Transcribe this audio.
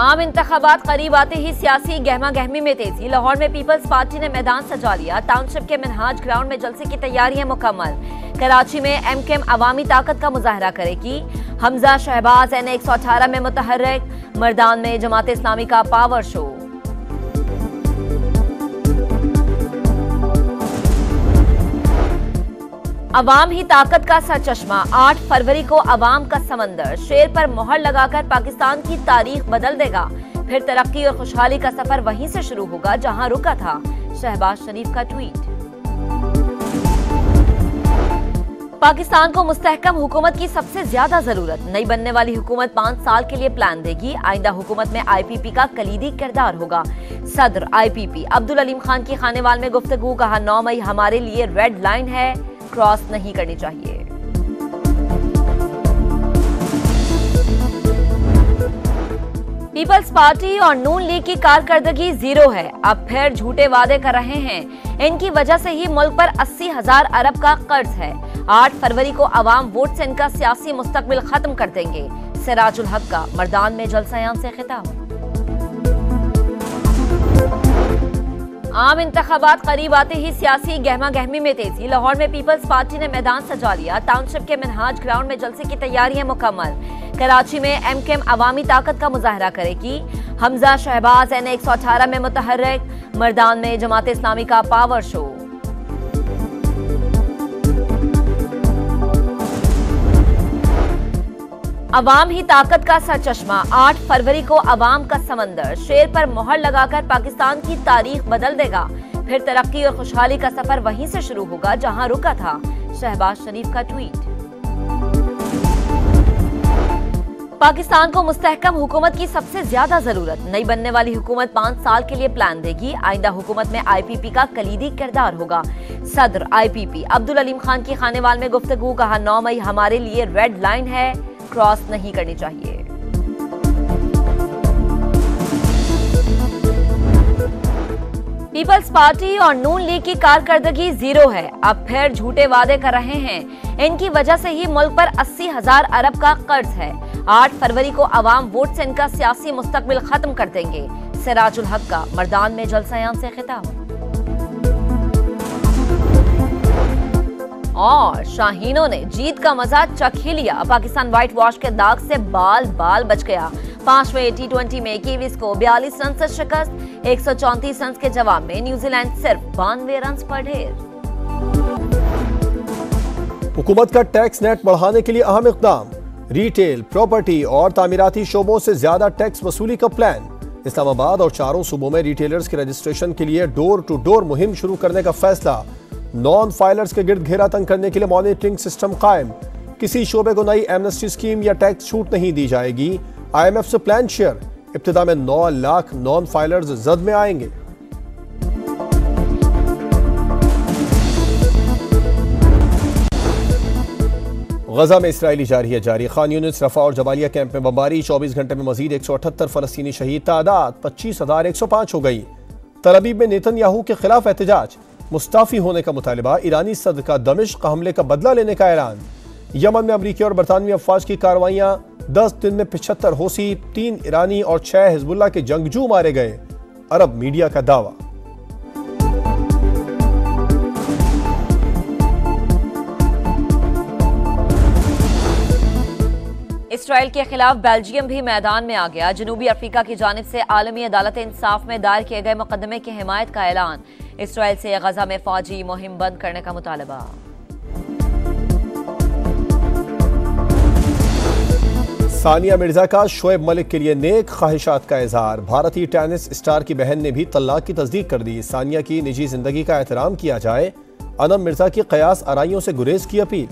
आम इंतखाबात करीब आते ही सियासी गहमा गहमी में तेजी। लाहौर में पीपल्स पार्टी ने मैदान सजा लिया। टाउनशिप के मिनहाज ग्राउंड में जलसे की तैयारियां मुकम्मल। कराची में एमकेएम अवामी ताकत का मुजाहरा करेगी। हमजा शहबाज एन 118 में मुतहर्रिक। मर्दान में जमात इस्लामी का पावर शो। अवाम ही ताकत का सरचश्मा। 8 फरवरी को अवाम का समंदर शेर पर मोहर लगाकर पाकिस्तान की तारीख बदल देगा। फिर तरक्की और खुशहाली का सफर वहीं से शुरू होगा जहां रुका था। शहबाज शरीफ का ट्वीट। पाकिस्तान को मुस्तहकम हुकूमत की सबसे ज्यादा जरूरत। नई बनने वाली हुकूमत 5 साल के लिए प्लान देगी। आइंदा हुकूमत में आईपीपी का कलीदी किरदार होगा। सदर आईपीपी अब्दुल अलीम खान की खानेवाल में गुफ्तगू। कहा 9 मई हमारे लिए रेड लाइन है, क्रॉस नहीं करनी चाहिए। पीपल्स पार्टी और नून लीग की कारकर्दगी जीरो है। अब फिर झूठे वादे कर रहे हैं। इनकी वजह से ही मुल्क पर 80,000 अरब का कर्ज है। 8 फरवरी को अवाम वोट से इनका सियासी मुस्तकबिल खत्म कर देंगे। सिराजुल हक का मर्दान में जलसायाम से खिताब। आम इंतखाबात करीब आते ही सियासी गहमा गहमी में तेजी। लाहौर में पीपल्स पार्टी ने मैदान सजा लिया। टाउनशिप के मिनहाज ग्राउंड में जलसे की तैयारियां मुकम्मल। कराची में एमकेएम अवामी ताकत का मुजाहरा करेगी। हमजा शहबाज एन 118 में मुतहर्रिक। मर्दान में जमात इस्लामी का पावर शो। अवाम ही ताकत का सरचश्मा। 8 फरवरी को अवाम का समंदर शेर पर मोहर लगाकर पाकिस्तान की तारीख बदल देगा। फिर तरक्की और खुशहाली का सफर वहीं से शुरू होगा जहां रुका था। शहबाज शरीफ का ट्वीट। पाकिस्तान को मुस्तहकम हुकूमत की सबसे ज्यादा जरूरत। नई बनने वाली हुकूमत 5 साल के लिए प्लान देगी। आइंदा हुकूमत में आईपीपी का कलीदी किरदार होगा। सदर आईपीपी अब्दुल अलीम खान की खानेवाल में गुफ्तगू। कहा 9 मई हमारे लिए रेड लाइन है, क्रॉस नहीं करनी चाहिए। पीपल्स पार्टी और नून लीग की कारकर्दगी जीरो है। अब फिर झूठे वादे कर रहे हैं। इनकी वजह से ही मुल्क पर 80,000 अरब का कर्ज है। 8 फरवरी को अवाम वोट से इनका सियासी मुस्तकबिल खत्म कर देंगे। सिराजुल हक का मर्दान में जलसायाम से खिताब। और शाहीनों ने जीत का मजा चख ही लिया। पाकिस्तान व्हाइट वॉश के दाग से बाल बाल बच गया। 5वें T20 में कीवीज को 42 रन से शिकस्त। 134 रन के जवाब में न्यूजीलैंड सिर्फ 92 रन पर ढेर। हुकूमत का टैक्स नेट बढ़ाने के लिए अहम इक़दाम। रिटेल, प्रॉपर्टी और तामीराती शोबों से ज्यादा टैक्स वसूली का प्लान। इस्लामाबाद और चारों सूबों में रिटेलर्स के रजिस्ट्रेशन के लिए डोर टू डोर मुहिम शुरू करने का फैसला। नॉन फाइलर्स के गिर्द घेरा तंग करने के लिए मॉनिटरिंग सिस्टम कायम। किसी शोबे को नई एमनेस्टी स्कीम या टैक्स छूट नहीं दी जाएगी। IMF से प्लान शेयर। इब्तिदा में 9 लाख नॉन फाइलर्स जद में आएंगे। गजा में इसराइली जारी जारी। खान यूनिस, रफा और जबालिया कैंप में बमबारी। 24 घंटे में मजीद 178 फलस्तीनी शहीद। तादाद 25,105 हो गई। तल अवीव में नेतन्याहू के खिलाफ एहतजाज। मुस्ताफी होने का मुतालिबा। ईरानी सदर का दमिश्क हमले का बदला लेने का ऐलान। यमन में अमरीकी और बरतानवी अफवाज की कार्रवाइयां। 10 दिन में 75 होसी, 3 ईरानी और 6 हिजबुल्लाह के जंगजू मारे गए। अरब मीडिया का दावा। इसराइल के खिलाफ बेल्जियम भी मैदान में आ गया। जनूबी अफ्रीका की जानिब से आलमी अदालत इंसाफ में दायर किए गए मुकदमे की हिमायत का ऐलान। इसराइल से गजा में फौजी मुहिम बंद करने का मुतालबा। सानिया मिर्जा का शोएब मलिक के लिए नेक ख्वाहिशात का इजहार। भारतीय टेनिस स्टार की बहन ने भी तलाक की तस्दीक कर दी। सानिया की निजी जिंदगी का एहतराम किया जाए। अनम मिर्जा की कयास आराइयों से गुरेज की अपील।